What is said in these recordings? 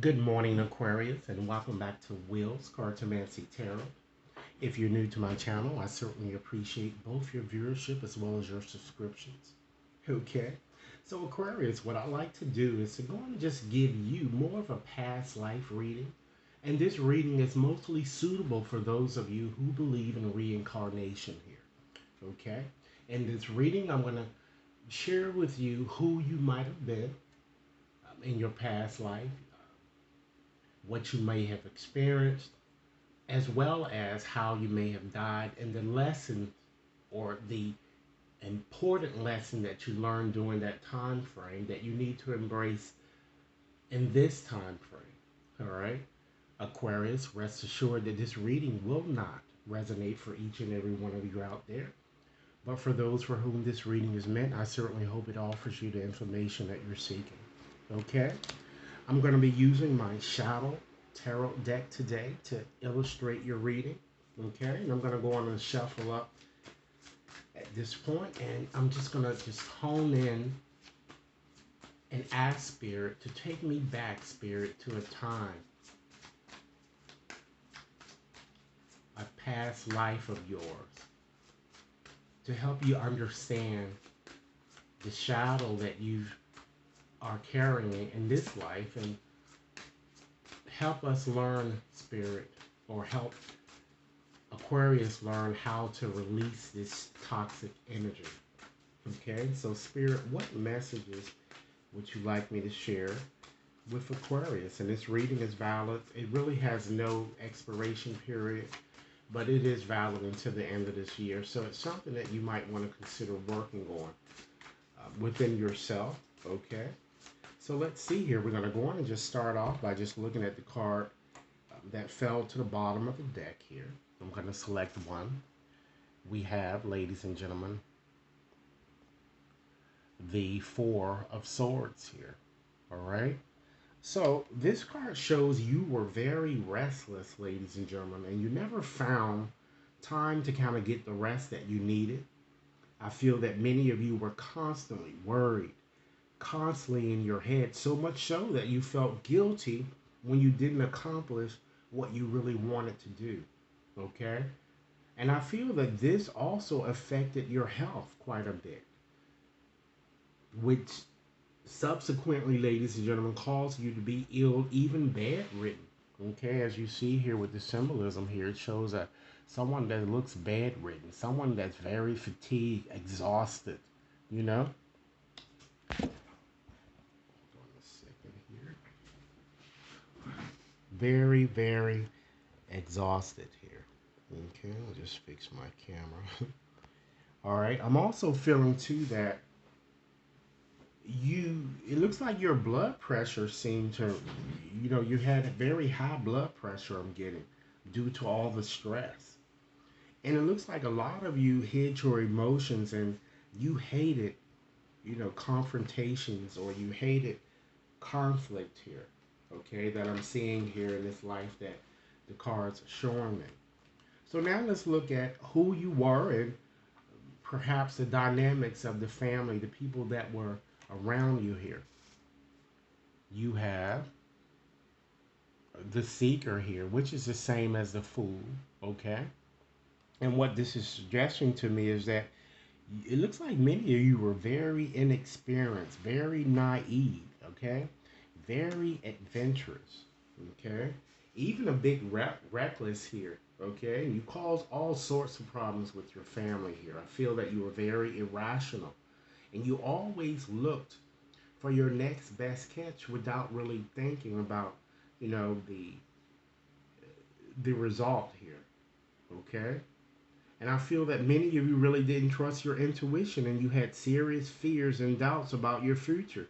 Good morning, Aquarius, and welcome back to Will's Cartomancy Tarot. If you're new to my channel, I certainly appreciate both your viewership as well as your subscriptions. Okay, so Aquarius, what I like to do is to go and just give you more of a past life reading. And this reading is mostly suitable for those of you who believe in reincarnation here. Okay, in this reading, I'm going to share with you who you might have been in your past life, what you may have experienced, as well as how you may have died, and the lesson or the important lesson that you learned during that time frame that you need to embrace in this time frame. All right, Aquarius, rest assured that this reading will not resonate for each and every one of you out there. But for those for whom this reading is meant, I certainly hope it offers you the information that you're seeking. Okay? I'm going to be using my shadow tarot deck today to illustrate your reading. Okay, and I'm going to go on and shuffle up at this point, and I'm just going to just hone in and ask Spirit to take me back, Spirit, to a time, a past life of yours, to help you understand the shadow that you are carrying in this life, and help us learn, Spirit, or help Aquarius learn how to release this toxic energy. Okay, so Spirit, what messages would you like me to share with Aquarius? And this reading is valid. It really has no expiration period, but it is valid until the end of this year. So it's something that you might want to consider working on within yourself. Okay, so let's see here. We're going to go on and just start off by just looking at the card that fell to the bottom of the deck here. I'm going to select one. We have, ladies and gentlemen, the Four of Swords here. All right. So this card shows you were very restless, ladies and gentlemen, and you never found time to kind of get the rest that you needed. I feel that many of you were constantly worried, constantly in your head, so much so that you felt guilty when you didn't accomplish what you really wanted to do. Okay? And I feel that this also affected your health quite a bit, which subsequently, ladies and gentlemen, caused you to be ill, even bedridden. Okay, as you see here with the symbolism here, it shows a someone that looks bedridden, someone that's very fatigued, exhausted, you know? Hold on a second here. Very, very exhausted here. Okay, I'll just fix my camera. All right, I'm also feeling too that it looks like your blood pressure seemed to, you had a very high blood pressure, I'm getting, due to all the stress. And it looks like a lot of you hid your emotions, and you hated, confrontations, or you hated conflict here. Okay, that I'm seeing here in this life that the cards are showing me. So now let's look at who you were, and perhaps the dynamics of the family, the people that were around you here. You have the seeker here, which is the same as the fool, okay? And what this is suggesting to me is that it looks like many of you were very inexperienced, very naive, okay? Very adventurous, okay? Even a bit reckless here, okay? You caused all sorts of problems with your family here. I feel that you were very irrational, and you always looked for your next best catch without really thinking about, you know, the result here, okay? And I feel that many of you really didn't trust your intuition, and you had serious fears and doubts about your future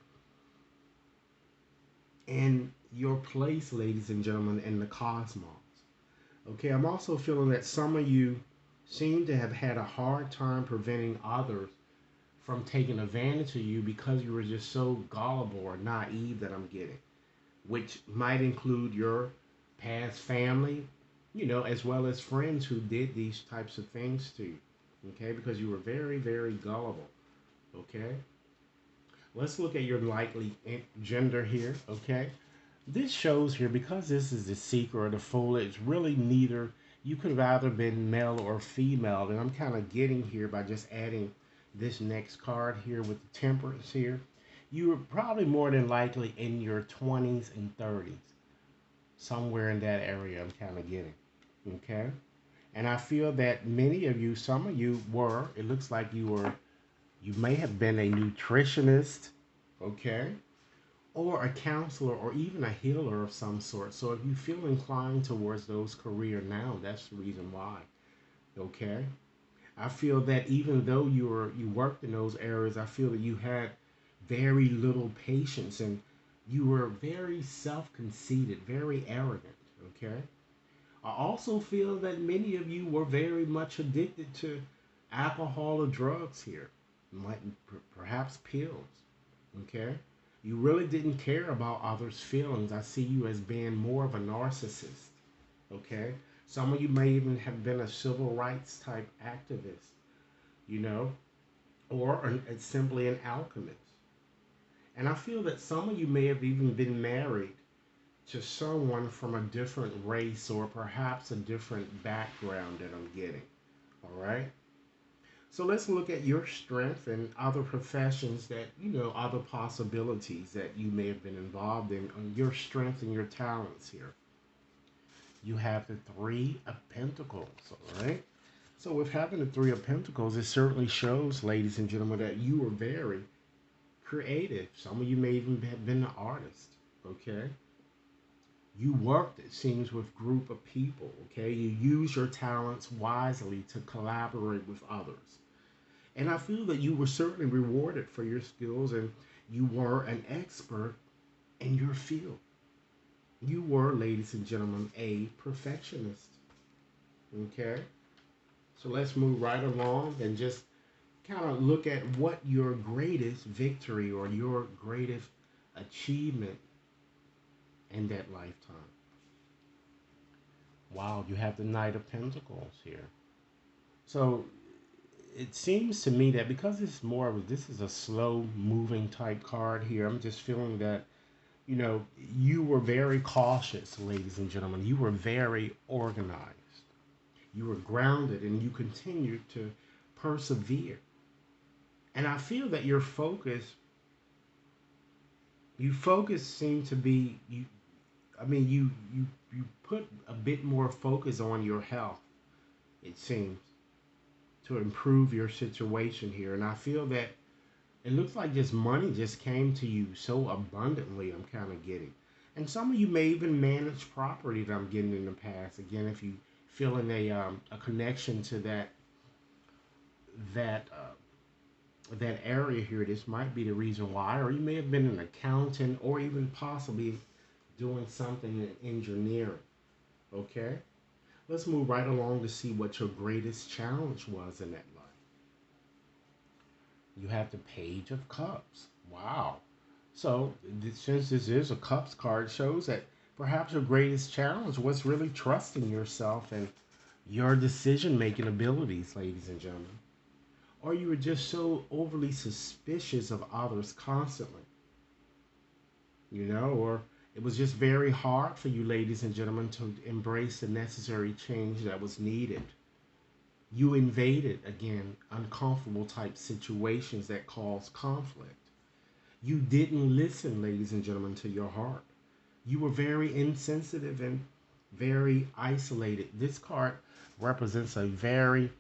and your place, ladies and gentlemen, in the cosmos. Okay, I'm also feeling that some of you seem to have had a hard time preventing others from taking advantage of you because you were just so gullible or naive, that I'm getting, which might include your past family, as well as friends who did these types of things to you, okay, because you were very, very gullible, okay? Let's look at your likely gender here, okay? This shows here, because this is the seeker or the fool, it's really neither. You could have either been male or female, and I'm kind of getting here by just adding this next card here with the temperance here. You were probably more than likely in your 20s and 30s, somewhere in that area. I'm kind of getting, okay. And I feel that many of you, some of you were. It looks like you were. You may have been a nutritionist, okay, or a counselor, or even a healer of some sort. So if you feel inclined towards those career now, that's the reason why. Okay. I feel that even though you worked in those areas, I feel that you had very little patience, and you were very self-conceited, very arrogant. Okay. I also feel that many of you were very much addicted to alcohol or drugs here, might perhaps pills. Okay, you really didn't care about others' feelings. I see you as being more of a narcissist. Okay, some of you may even have been a civil rights type activist, you know, or simply an alchemist. And I feel that some of you may have even been married to someone from a different race or perhaps a different background that I'm getting. All right. So let's look at your strength and other professions that, other possibilities that you may have been involved in, on your strength and your talents here. You have the Three of Pentacles, all right? So with having the Three of Pentacles, it certainly shows, ladies and gentlemen, that you are very creative. Some of you may even have been an artist, okay? You worked, it seems, with group of people, okay? You use your talents wisely to collaborate with others. And I feel that you were certainly rewarded for your skills, and you were an expert in your field. You were, ladies and gentlemen, a perfectionist. Okay? So let's move right along and just kind of look at what your greatest victory or your greatest achievement in that lifetime. Wow, you have the Knight of Pentacles here. So it seems to me that because this is a slow moving type card here, I'm just feeling that, you were very cautious, ladies and gentlemen. You were very organized. You were grounded, and you continued to persevere. And I feel that you focus seemed to be you. I mean, you put a bit more focus on your health. It seems to improve your situation here, and I feel that it looks like just money just came to you so abundantly. I'm kind of getting, and some of you may even manage property that I'm getting in the past. Again, if you feel in a connection to that that area here, this might be the reason why. Or you may have been an accountant, or even possibly doing something in engineering. Okay, let's move right along to see what your greatest challenge was in that life. You have the Page of Cups. Wow. So, since this is a Cups card, shows that perhaps your greatest challenge was really trusting yourself and your decision making abilities, ladies and gentlemen. Or you were just so overly suspicious of others constantly, or it was just very hard for you, ladies and gentlemen, to embrace the necessary change that was needed. You invaded, again, uncomfortable type situations that cause conflict. You didn't listen, ladies and gentlemen, to your heart. You were very insensitive and very isolated. This card represents a very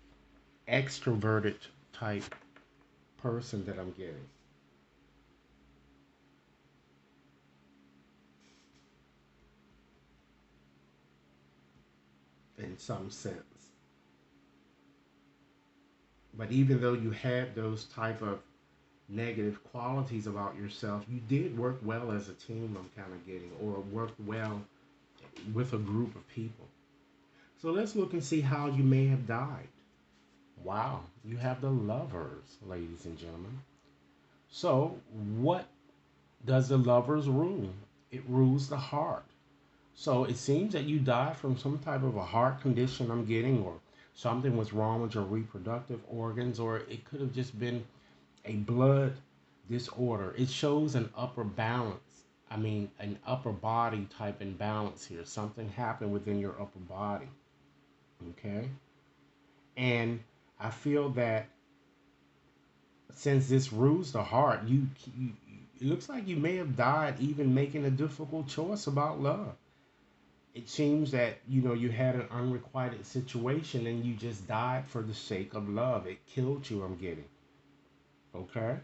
extroverted type person that I'm getting. In some sense. But even though you had those type of negative qualities about yourself, you did work well as a team, I'm kind of getting, or worked well with a group of people. So let's look and see how you may have died. Wow, you have the Lovers, ladies and gentlemen. So, what does the Lovers rule? It rules the heart. So, it seems that you died from some type of a heart condition, I'm getting, or something was wrong with your reproductive organs, or it could have just been a blood disorder. It shows an upper balance, I mean, an upper body type imbalance here. Something happened within your upper body. Okay. And I feel that since this rules the heart, it looks like you may have died even making a difficult choice about love. It seems that you had an unrequited situation and you just died for the sake of love. It killed you. I'm getting okay.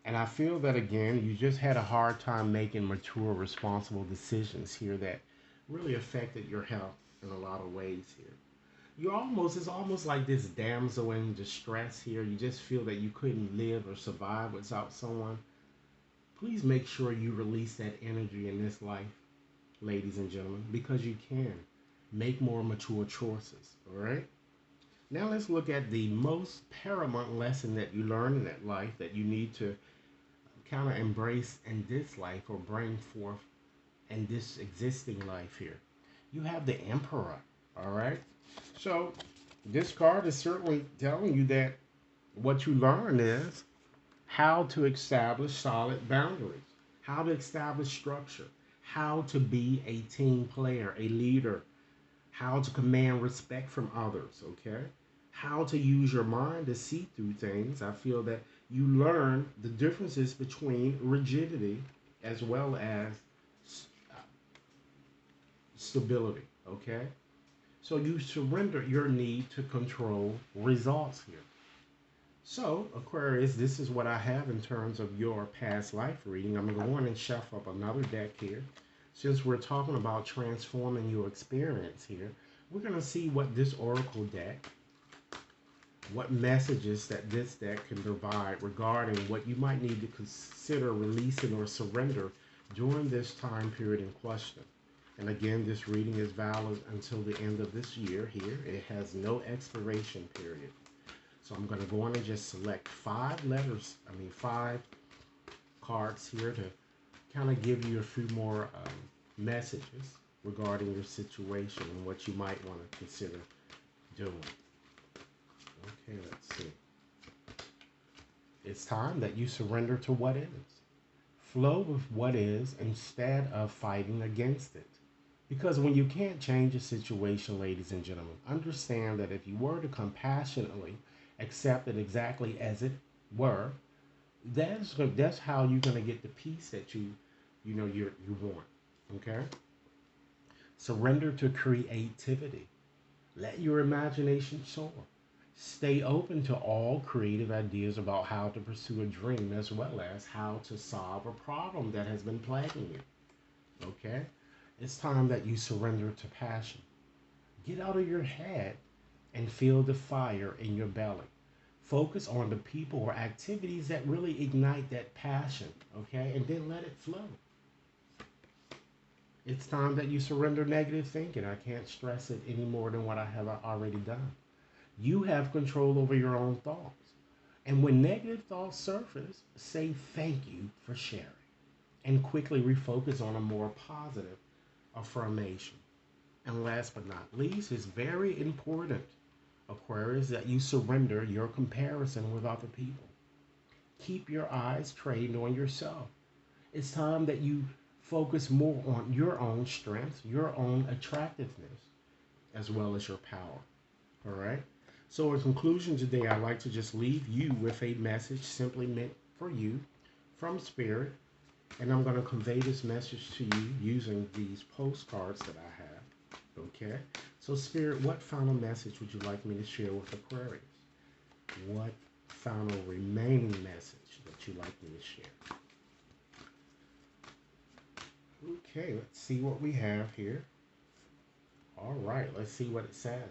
And I feel that again, you just had a hard time making mature, responsible decisions here that really affected your health in a lot of ways here. It's almost like this damsel in distress here. You just feel that you couldn't live or survive without someone. Please make sure you release that energy in this life, ladies and gentlemen, because you can make more mature choices. All right. Now let's look at the most paramount lesson that you learn in that life that you need to kind of embrace in this life or bring forth in this existing life here. You have the Emperor. All right. So this card is certainly telling you that what you learn is how to establish solid boundaries, how to establish structure, how to be a team player, a leader, how to command respect from others, okay? How to use your mind to see through things. I feel that you learn the differences between rigidity as well as uh, stability, okay? So you surrender your need to control results here. So, Aquarius, this is what I have in terms of your past life reading. I'm going to go on and shuffle up another deck here. Since we're talking about transforming your experience here, we're going to see what this Oracle deck, what messages that this deck can provide regarding what you might need to consider releasing or surrender during this time period in question. And again, this reading is valid until the end of this year here. It has no expiration period. So I'm going to go on and just select five cards here to kind of give you a few more messages regarding your situation and what you might want to consider doing. Okay, let's see. It's time that you surrender to what is. Flow with what is instead of fighting against it. Because when you can't change a situation, ladies and gentlemen, understand that if you were to compassionately accept it exactly as it were, that's how you're going to get the peace that you want. Okay? Surrender to creativity. Let your imagination soar. Stay open to all creative ideas about how to pursue a dream as well as how to solve a problem that has been plaguing you. Okay? It's time that you surrender to passion. Get out of your head and feel the fire in your belly. Focus on the people or activities that really ignite that passion, okay? And then let it flow. It's time that you surrender negative thinking. I can't stress it any more than what I have already done. You have control over your own thoughts. And when negative thoughts surface, say thank you for sharing and quickly refocus on a more positive affirmation. And last but not least, it's very important, Aquarius, that you surrender your comparison with other people. Keep your eyes trained on yourself. It's time that you focus more on your own strengths, your own attractiveness, as well as your power. All right? So, in conclusion today, I'd like to just leave you with a message simply meant for you from Spirit. And I'm going to convey this message to you using these postcards that I have. Okay? So, Spirit, what final message would you like me to share with Aquarius? What final remaining message that you'd like me to share? Okay, let's see what we have here. All right, let's see what it says.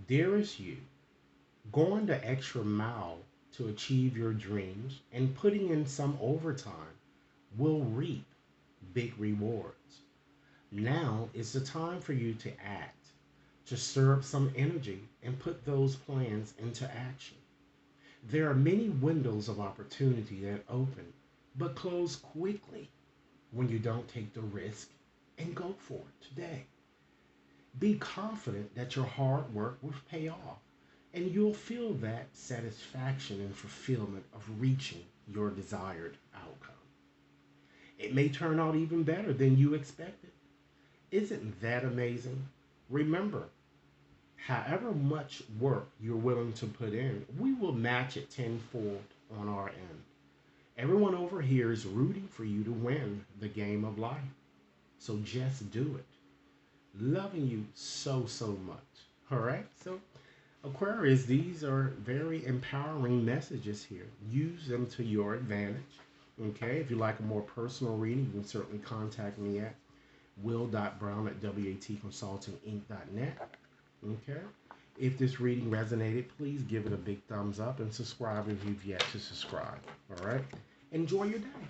Dearest you, going the extra mile to achieve your dreams and putting in some overtime will reap big rewards. Now is the time for you to act, to stir up some energy and put those plans into action. There are many windows of opportunity that open but close quickly when you don't take the risk and go for it today. Be confident that your hard work will pay off and you'll feel that satisfaction and fulfillment of reaching your desired outcome. It may turn out even better than you expected. Isn't that amazing? Remember, however much work you're willing to put in, we will match it tenfold on our end. Everyone over here is rooting for you to win the game of life. So just do it. Loving you so, so much. All right? So, Aquarius, these are very empowering messages here. Use them to your advantage. Okay? If you like a more personal reading, you can certainly contact me at will.brown@watconsultinginc.net. Okay? If this reading resonated, please give it a big thumbs up and subscribe if you've yet to subscribe. All right? Enjoy your day.